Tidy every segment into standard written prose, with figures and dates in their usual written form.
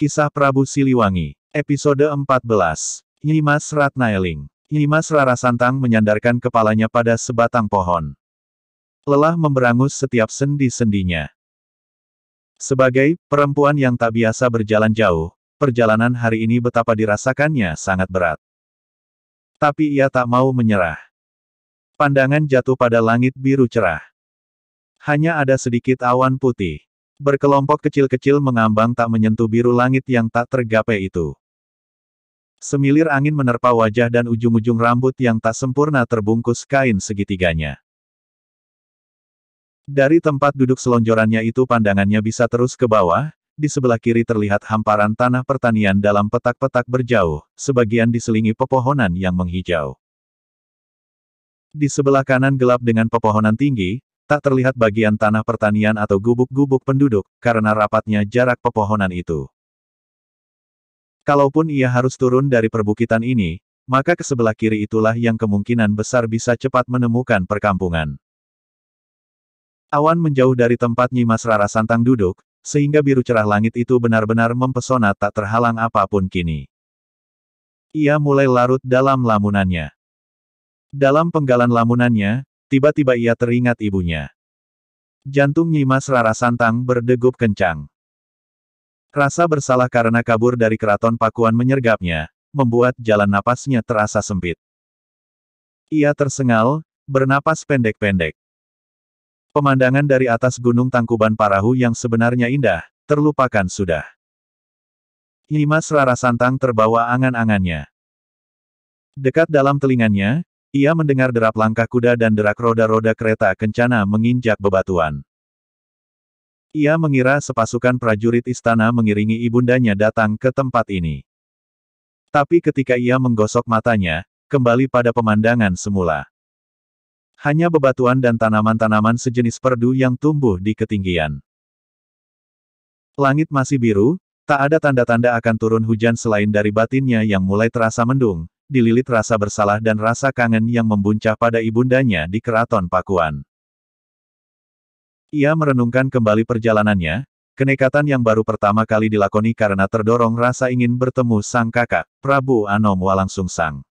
Kisah Prabu Siliwangi, Episode 14. Nyi Mas Ratnailing. Nyi Mas Rara Santang menyandarkan kepalanya pada sebatang pohon. Lelah memberangus setiap sendi-sendinya. Sebagai perempuan yang tak biasa berjalan jauh, perjalanan hari ini betapa dirasakannya sangat berat. Tapi ia tak mau menyerah. Pandangan jatuh pada langit biru cerah. Hanya ada sedikit awan putih. Berkelompok kecil-kecil mengambang tak menyentuh biru langit yang tak tergapai itu. Semilir angin menerpa wajah dan ujung-ujung rambut yang tak sempurna terbungkus kain segitiganya. Dari tempat duduk selonjorannya itu pandangannya bisa terus ke bawah, di sebelah kiri terlihat hamparan tanah pertanian dalam petak-petak berjauh, sebagian diselingi pepohonan yang menghijau. Di sebelah kanan gelap dengan pepohonan tinggi, tak terlihat bagian tanah pertanian atau gubuk-gubuk penduduk, karena rapatnya jarak pepohonan itu. Kalaupun ia harus turun dari perbukitan ini, maka ke sebelah kiri itulah yang kemungkinan besar bisa cepat menemukan perkampungan. Awan menjauh dari tempat Nyi Mas Rara Santang duduk, sehingga biru cerah langit itu benar-benar mempesona tak terhalang apapun kini. Ia mulai larut dalam lamunannya. Dalam penggalan lamunannya, tiba-tiba ia teringat ibunya. Jantung Nyi Mas Rara Santang berdegup kencang. Rasa bersalah karena kabur dari keraton Pakuan menyergapnya, membuat jalan napasnya terasa sempit. Ia tersengal, bernapas pendek-pendek. Pemandangan dari atas Gunung Tangkuban Parahu yang sebenarnya indah, terlupakan sudah. Nyi Mas Rara Santang terbawa angan-angannya. Dekat dalam telinganya, ia mendengar derap langkah kuda dan derak roda-roda kereta kencana menginjak bebatuan. Ia mengira sepasukan prajurit istana mengiringi ibundanya datang ke tempat ini. Tapi ketika ia menggosok matanya, kembali pada pemandangan semula. Hanya bebatuan dan tanaman-tanaman sejenis perdu yang tumbuh di ketinggian. Langit masih biru, tak ada tanda-tanda akan turun hujan selain dari batinnya yang mulai terasa mendung, dililit rasa bersalah dan rasa kangen yang membuncah pada ibundanya di keraton Pakuan. Ia merenungkan kembali perjalanannya, kenekatan yang baru pertama kali dilakoni karena terdorong rasa ingin bertemu sang kakak, Prabu Anom Walangsungsang.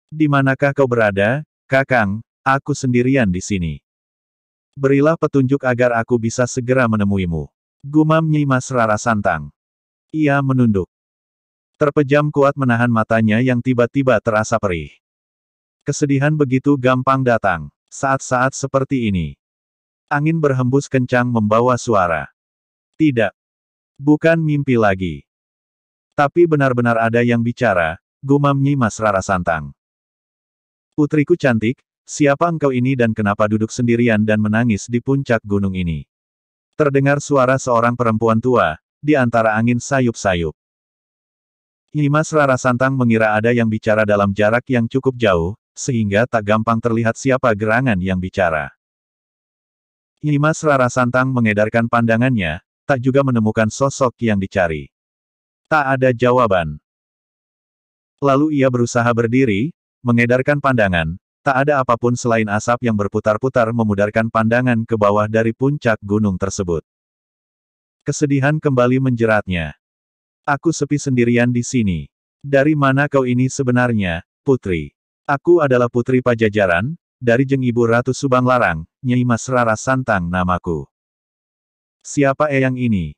Di manakah kau berada, Kakang? Aku sendirian di sini. Berilah petunjuk agar aku bisa segera menemuimu. Gumam Nyi Mas Rara Santang. Ia menunduk. Terpejam kuat menahan matanya yang tiba-tiba terasa perih. Kesedihan begitu gampang datang, saat-saat seperti ini. Angin berhembus kencang membawa suara. Tidak. Bukan mimpi lagi. Tapi benar-benar ada yang bicara, gumam Nyi Mas Rara Santang. Putriku cantik, siapa engkau ini dan kenapa duduk sendirian dan menangis di puncak gunung ini? Terdengar suara seorang perempuan tua, di antara angin sayup-sayup. Nyi Mas Rara Santang mengira ada yang bicara dalam jarak yang cukup jauh, sehingga tak gampang terlihat siapa gerangan yang bicara. Nyi Mas Rara Santang mengedarkan pandangannya, tak juga menemukan sosok yang dicari. Tak ada jawaban. Lalu ia berusaha berdiri, mengedarkan pandangan, tak ada apapun selain asap yang berputar-putar memudarkan pandangan ke bawah dari puncak gunung tersebut. Kesedihan kembali menjeratnya. Aku sepi sendirian di sini. Dari mana kau ini sebenarnya, putri? Aku adalah putri Pajajaran, dari Jeng Ibu Ratu Subanglarang, Nyi Mas Rara Santang namaku. Siapa eyang ini?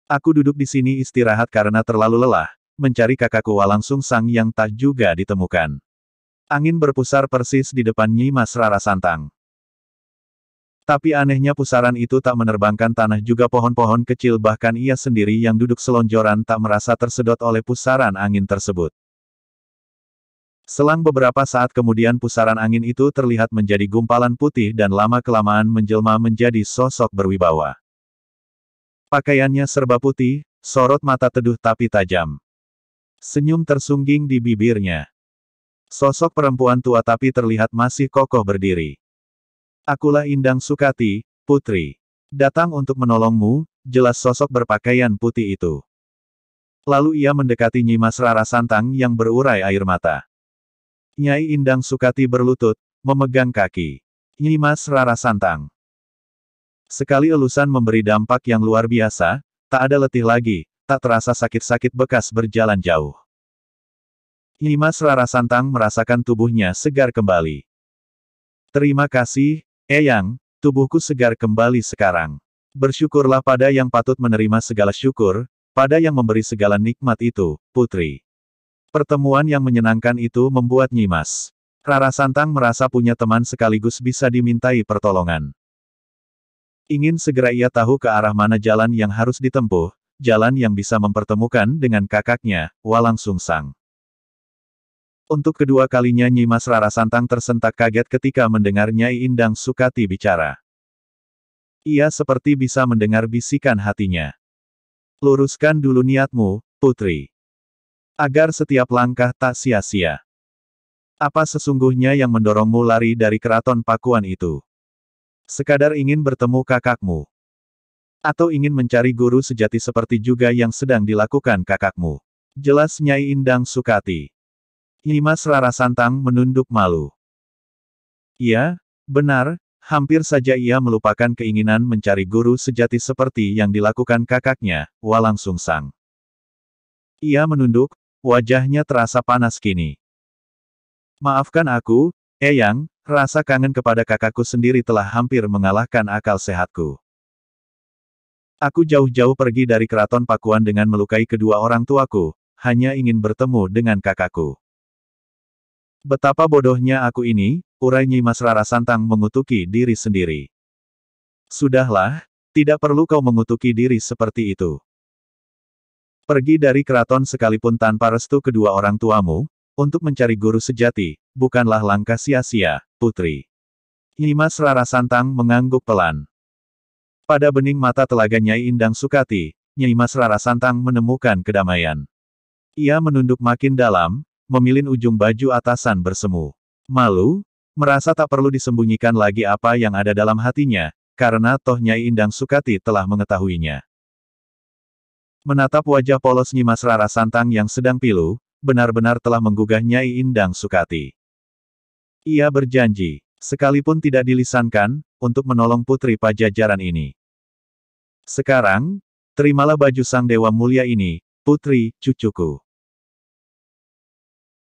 Aku duduk di sini istirahat karena terlalu lelah, mencari kakakku Walangsungsang yang tak juga ditemukan. Angin berpusar persis di depan Nyi Mas Rara Santang. Tapi anehnya pusaran itu tak menerbangkan tanah juga pohon-pohon kecil, bahkan ia sendiri yang duduk selonjoran tak merasa tersedot oleh pusaran angin tersebut. Selang beberapa saat kemudian pusaran angin itu terlihat menjadi gumpalan putih dan lama-kelamaan menjelma menjadi sosok berwibawa. Pakaiannya serba putih, sorot mata teduh tapi tajam. Senyum tersungging di bibirnya. Sosok perempuan tua tapi terlihat masih kokoh berdiri. Akulah Indang Sukati, putri. Datang untuk menolongmu, jelas sosok berpakaian putih itu. Lalu ia mendekati Nyi Mas Rara Santang yang berurai air mata. Nyai Indang Sukati berlutut, memegang kaki Nyi Mas Rara Santang. Sekali elusan memberi dampak yang luar biasa, Tak ada letih lagi, tak terasa sakit-sakit bekas berjalan jauh. Nyimas Rara Santang merasakan tubuhnya segar kembali. Terima kasih, Eyang, tubuhku segar kembali sekarang. Bersyukurlah pada yang patut menerima segala syukur, pada yang memberi segala nikmat itu, putri. Pertemuan yang menyenangkan itu membuat Nyimas Rara Santang merasa punya teman sekaligus bisa dimintai pertolongan. Ingin segera ia tahu ke arah mana jalan yang harus ditempuh, jalan yang bisa mempertemukan dengan kakaknya, Walang Sungsang. Untuk kedua kalinya Nyimas Rara Santang tersentak kaget ketika mendengar Nyai Indang Sukati bicara. Ia seperti bisa mendengar bisikan hatinya. Luruskan dulu niatmu, putri. Agar setiap langkah tak sia-sia. Apa sesungguhnya yang mendorongmu lari dari keraton Pakuan itu? Sekadar ingin bertemu kakakmu? Atau ingin mencari guru sejati seperti juga yang sedang dilakukan kakakmu? Jelas Nyai Indang Sukati. Nyimas Rara Santang menunduk malu. Iya, benar, hampir saja ia melupakan keinginan mencari guru sejati seperti yang dilakukan kakaknya, Walang Sungsang. Ia menunduk, wajahnya terasa panas kini. Maafkan aku, Eyang, rasa kangen kepada kakakku sendiri telah hampir mengalahkan akal sehatku. Aku jauh-jauh pergi dari keraton Pakuan dengan melukai kedua orang tuaku, hanya ingin bertemu dengan kakakku. Betapa bodohnya aku ini, urai Nyimas Rara Santang mengutuki diri sendiri. Sudahlah, tidak perlu kau mengutuki diri seperti itu. Pergi dari keraton sekalipun tanpa restu kedua orang tuamu, untuk mencari guru sejati, bukanlah langkah sia-sia, putri. Nyimas Rara Santang mengangguk pelan. Pada bening mata telaga Nyai Indang Sukati, Nyimas Rara Santang menemukan kedamaian. Ia menunduk makin dalam, memilin ujung baju atasan bersemu. Malu, merasa tak perlu disembunyikan lagi apa yang ada dalam hatinya, karena toh Nyai Indang Sukati telah mengetahuinya. Menatap wajah polos Nyimas Rara Santang yang sedang pilu, benar-benar telah menggugah Nyai Indang Sukati. Ia berjanji, sekalipun tidak dilisankan, untuk menolong putri pajajaran ini. Sekarang, terimalah baju sang dewa mulia ini, putri, cucuku.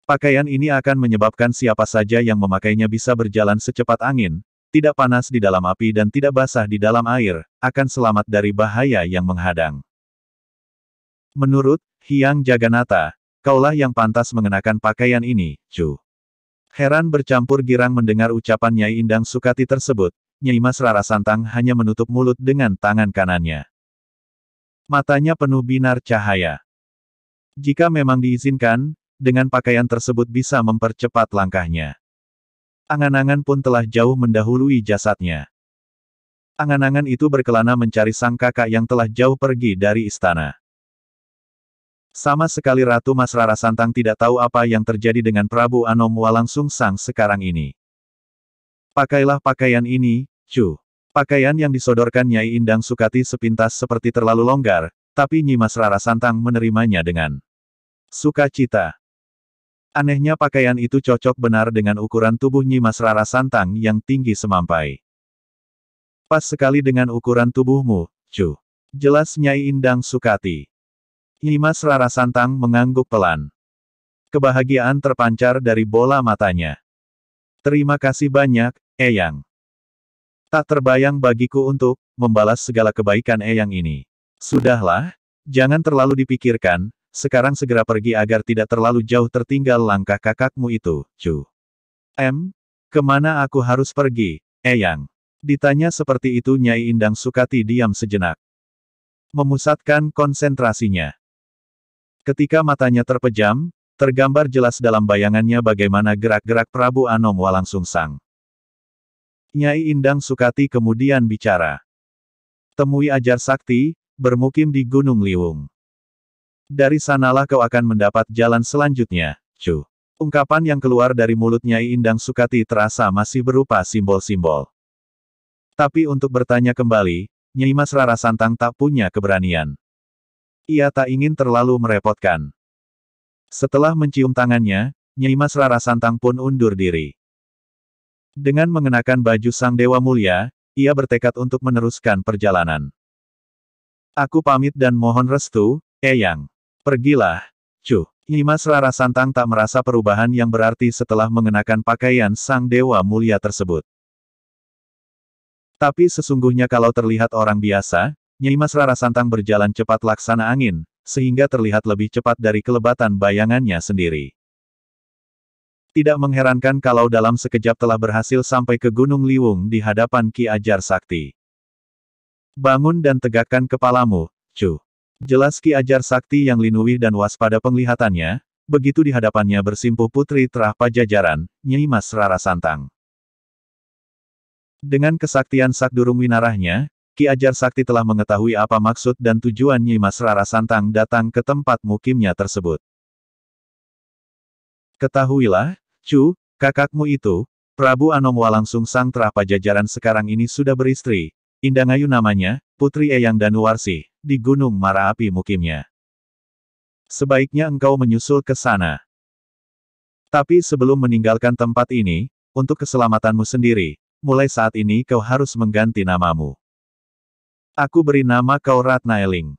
Pakaian ini akan menyebabkan siapa saja yang memakainya bisa berjalan secepat angin, tidak panas di dalam api dan tidak basah di dalam air, akan selamat dari bahaya yang menghadang. Menurut Hyang Jagannatha, kaulah yang pantas mengenakan pakaian ini, Cu. Heran bercampur girang mendengar ucapan Nyai Indang Sukati tersebut, Nyimas Rara Santang hanya menutup mulut dengan tangan kanannya. Matanya penuh binar cahaya. Jika memang diizinkan, dengan pakaian tersebut bisa mempercepat langkahnya. Angan-angan pun telah jauh mendahului jasadnya. Angan-angan itu berkelana mencari sang kakak yang telah jauh pergi dari istana. Sama sekali Ratu Mas Rara Santang tidak tahu apa yang terjadi dengan Prabu Anom Walang Sungsang sekarang ini. Pakailah pakaian ini, Cu. Pakaian yang disodorkan Nyai Indang Sukati sepintas seperti terlalu longgar, tapi Nyimas Rara Santang menerimanya dengan sukacita. Anehnya pakaian itu cocok benar dengan ukuran tubuh Nyimas Rara Santang yang tinggi semampai. Pas sekali dengan ukuran tubuhmu, Cu. Jelas Nyai Indang Sukati. Nyimas Rara Santang mengangguk pelan. Kebahagiaan terpancar dari bola matanya. Terima kasih banyak, Eyang. Tak terbayang bagiku untuk membalas segala kebaikan Eyang ini. Sudahlah, jangan terlalu dipikirkan, sekarang segera pergi agar tidak terlalu jauh tertinggal langkah kakakmu itu, Cu. Kemana aku harus pergi, Eyang? Ditanya seperti itu Nyai Indang Sukati diam sejenak. Memusatkan konsentrasinya. Ketika matanya terpejam, tergambar jelas dalam bayangannya bagaimana gerak-gerak Prabu Anom Walang Sungsang. Nyai Indang Sukati kemudian bicara. Temui Ajar Sakti, bermukim di Gunung Liwung. Dari sanalah kau akan mendapat jalan selanjutnya, Cu. Ungkapan yang keluar dari mulut Nyai Indang Sukati terasa masih berupa simbol-simbol. Tapi untuk bertanya kembali, Nyimas Rara Santang tak punya keberanian. Ia tak ingin terlalu merepotkan. Setelah mencium tangannya, Nyimas Rara Santang pun undur diri. Dengan mengenakan baju sang dewa mulia, ia bertekad untuk meneruskan perjalanan. Aku pamit dan mohon restu, Eyang. Pergilah, Chu. Nyimas Rara Santang tak merasa perubahan yang berarti setelah mengenakan pakaian sang dewa mulia tersebut. Tapi sesungguhnya kalau terlihat orang biasa, Nyimas Rara Santang berjalan cepat laksana angin, sehingga terlihat lebih cepat dari kelebatan bayangannya sendiri. Tidak mengherankan kalau dalam sekejap telah berhasil sampai ke Gunung Liwung di hadapan Ki Ajar Sakti. Bangun dan tegakkan kepalamu, Chu. Jelas Ki Ajar Sakti yang linuwih dan waspada penglihatannya, begitu di hadapannya bersimpuh putri terah Pajajaran, Nyimas Rara Santang. Dengan kesaktian Sakdurung Winarahnya, Ki Ajar Sakti telah mengetahui apa maksud dan tujuan Nyimas Rara Santang datang ke tempat mukimnya tersebut. Ketahuilah, Chu, kakakmu itu, Prabu Anom Walangsung Sang Terah Pajajaran sekarang ini sudah beristri, Indangayu namanya, Putri Eyang Danuwarsih, di Gunung Marapi mukimnya. Sebaiknya engkau menyusul ke sana. Tapi sebelum meninggalkan tempat ini, untuk keselamatanmu sendiri, mulai saat ini kau harus mengganti namamu. Aku beri nama kau Ratnaeling.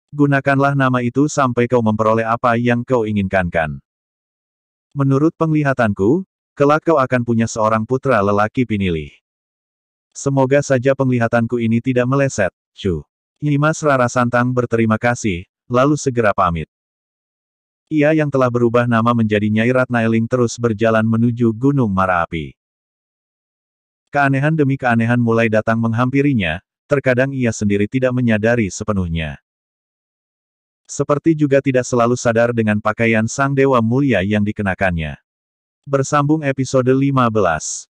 Gunakanlah nama itu sampai kau memperoleh apa yang kau inginkan. Menurut penglihatanku, kelak kau akan punya seorang putra lelaki pinilih. Semoga saja penglihatanku ini tidak meleset, Chu. Nyimas Rara Santang berterima kasih, lalu segera pamit. Ia yang telah berubah nama menjadi Nyai Ratnaeling terus berjalan menuju Gunung Marapi. Keanehan demi keanehan mulai datang menghampirinya, terkadang ia sendiri tidak menyadari sepenuhnya. Seperti juga tidak selalu sadar dengan pakaian sang dewa mulia yang dikenakannya. Bersambung episode 15.